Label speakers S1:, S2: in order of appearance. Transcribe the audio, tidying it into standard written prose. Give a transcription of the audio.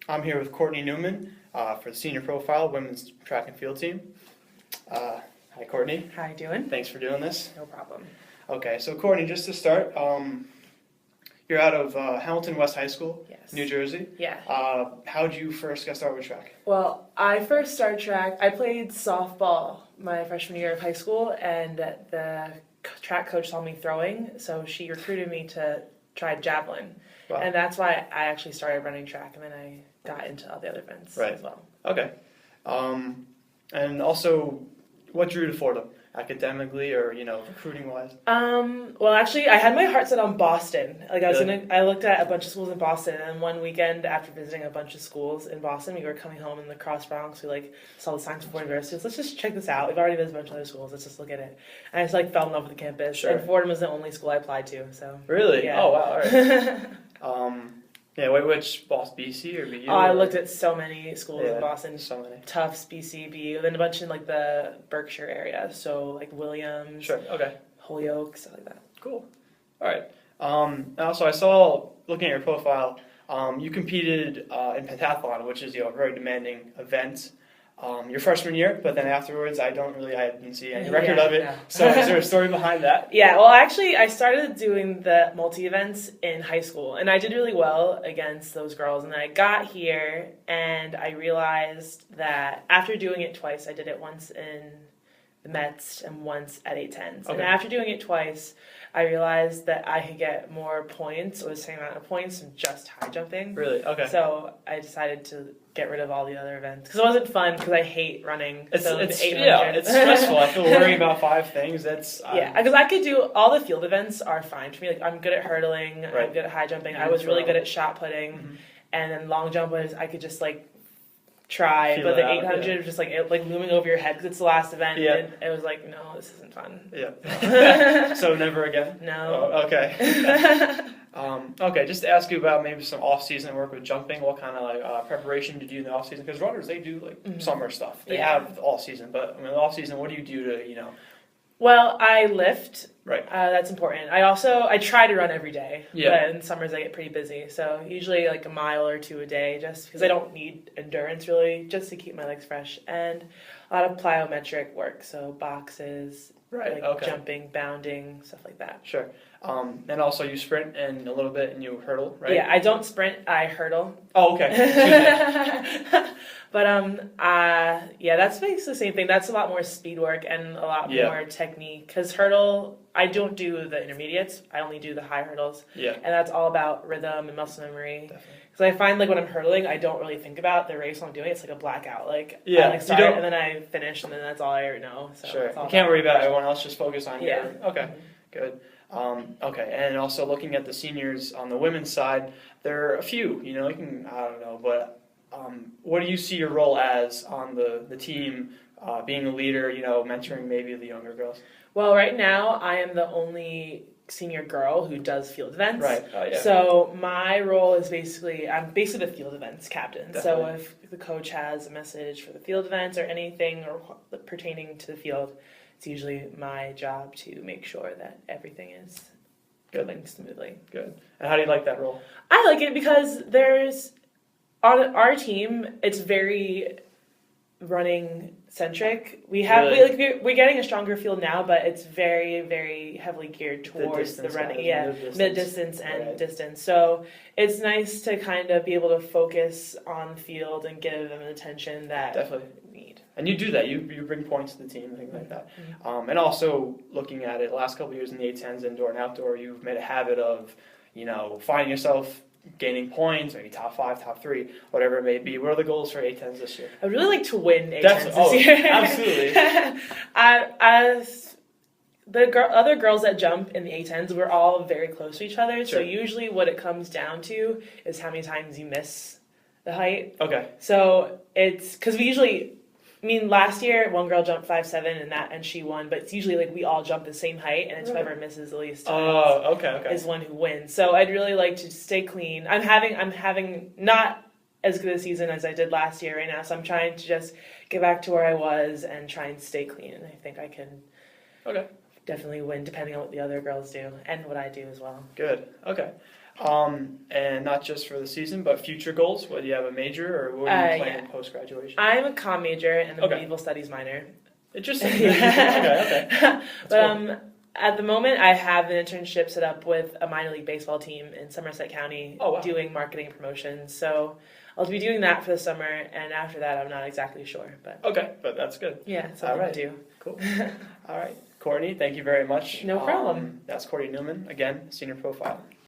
S1: I'm here with Courtnay Newman for the senior profile women's track and field team. Hi, Courtnay.
S2: How you doing?
S1: Thanks for doing this.
S2: No problem.
S1: Okay, so Courtnay, just to start, you're out of Hamilton West High School,
S2: Yes.
S1: New Jersey.
S2: Yeah.
S1: How'd you first get started with track?
S2: Well, I first started track. I played softball my freshman year of high school, and the track coach saw me throwing, so she recruited me to try javelin.
S1: Wow.
S2: And that's why I actually started running track, and then I got into all the other events as well.
S1: Okay. And also, what drew you to Fordham? Academically or, recruiting wise?
S2: Well, actually, I had my heart set on Boston.
S1: Really?
S2: I looked at a bunch of schools in Boston, and one weekend after visiting a bunch of schools in Boston, we were coming home in the Cross Bronx. We saw the signs for universities. Let's just check this out. We've already visited a bunch of other schools. Let's just look at it. And I just fell in love with the campus.
S1: Sure.
S2: And Fordham was the only school I applied to. So
S1: Really?
S2: yeah.
S1: Oh wow. All right. Which Boston, BC or BU?
S2: I looked at so many schools in Boston.
S1: So many.
S2: Tufts, BC, BU, then a bunch in the Berkshire area. So Williams,
S1: Sure. Okay.
S2: Holyoke, stuff like that.
S1: Cool. All right. Also, I saw, looking at your profile, you competed in pentathlon, which is a very demanding event. Your freshman year, but then afterwards, I didn't see any record of it.
S2: No.
S1: So, is there a story behind that?
S2: Yeah, well, actually, I started doing the multi-events in high school, and I did really well against those girls. And then I got here, and I realized that after doing it twice, I did it once in the Mets and once at 810s.
S1: Okay.
S2: And after doing it twice, I realized that I could get more points, or the same amount of points, from just high jumping.
S1: Really? Okay.
S2: So I decided to get rid of all the other events because it wasn't fun. Because I hate running.
S1: It's
S2: 800.
S1: It's stressful. I feel worrying about 5 things. That's
S2: because I could do all the field events are fine for me. I'm good at hurdling.
S1: Right.
S2: I'm good at high jumping. I
S1: And
S2: was really
S1: throw.
S2: good at shot putting,
S1: Mhm.
S2: and then long jump was I could just try.
S1: Feel
S2: But
S1: it
S2: the
S1: out,
S2: 800 was just looming over your head because it's the last event.
S1: Yeah.
S2: And it was no, this isn't fun.
S1: Yeah. So never again?
S2: No.
S1: Oh, okay. Okay, just to ask you about maybe some off-season work with jumping. What kind of preparation do you do in the off-season? Because runners, they do summer stuff. They have off-season, but in the off-season, what do you do to
S2: Well, I lift.
S1: Right.
S2: That's important. I try to run every day.
S1: Yeah.
S2: But in summers I get pretty busy, so usually a mile or 2 a day, just because I don't need endurance really, just to keep my legs fresh, and a lot of plyometric work, so boxes, jumping, bounding, stuff like that.
S1: Sure. And also you sprint and a little bit and you hurdle, right?
S2: Yeah, I don't sprint, I hurdle.
S1: Oh, okay.
S2: But that's basically the same thing. That's a lot more speed work and a lot more technique. Because hurdle, I don't do the intermediates. I only do the high hurdles.
S1: Yeah.
S2: And that's all about rhythm and muscle memory.
S1: Definitely.
S2: Because I find when I'm hurdling, I don't really think about the race while I'm doing it. It's like a blackout. I start and then I finish, and then that's all I know. So
S1: sure. You can't worry about everyone else. Just focus on
S2: Yeah.
S1: your. Okay. Good. Okay, and also looking at the seniors on the women's side, there are a few. I don't know, but what do you see your role as on the team? Being a leader, mentoring maybe the younger girls.
S2: Well, right now I am the only senior girl who does field events.
S1: Right. Oh, yeah.
S2: So my role is I'm basically the field events captain.
S1: Definitely.
S2: So if the coach has a message for the field events or anything pertaining to the field, it's usually my job to make sure that everything is going smoothly.
S1: Good. And how do you like that role?
S2: I like it because on our team, it's very running centric. We're getting a stronger field now, but it's very, very heavily geared towards the running. Mid distance and distance. So it's nice to kind of be able to focus on the field and give them the attention that we need.
S1: And you do that. You bring points to the team and things like that. Mm-hmm. And also looking at it, the last couple of years in the 810s, indoor and outdoor, you've made a habit of finding yourself gaining points, maybe top 5, top 3, whatever it may be. What are the goals for 810s this year?
S2: I'd really like to win 810s this year.
S1: Absolutely.
S2: The other girls that jump in the 810s, we're all very close to each other.
S1: Sure.
S2: So usually what it comes down to is how many times you miss the height.
S1: Okay.
S2: So it's because we usually... last year, one girl jumped 5'7", and she won, but it's usually we all jump the same height, and it's whoever misses the least times is one who wins. So I'd really like to stay clean. I'm having not as good a season as I did last year right now, so I'm trying to just get back to where I was and try and stay clean, and I think I can definitely win depending on what the other girls do and what I do as well.
S1: Good. Okay. And not just for the season, but future goals. What do you have a major, or what are you planning post graduation?
S2: I'm a comm major and a
S1: Okay.
S2: medieval studies minor.
S1: Interesting. Okay.
S2: But
S1: cool.
S2: at the moment, I have an internship set up with a minor league baseball team in Somerset County,
S1: Oh, wow.
S2: doing marketing and promotions. So I'll be doing that for the summer, and after that, I'm not exactly sure. But
S1: Okay, but that's good.
S2: yeah, it's something
S1: Alright.
S2: to do.
S1: Cool. All right, Courtney, thank you very much.
S2: No problem.
S1: That's Courtnay Newman again, senior profile.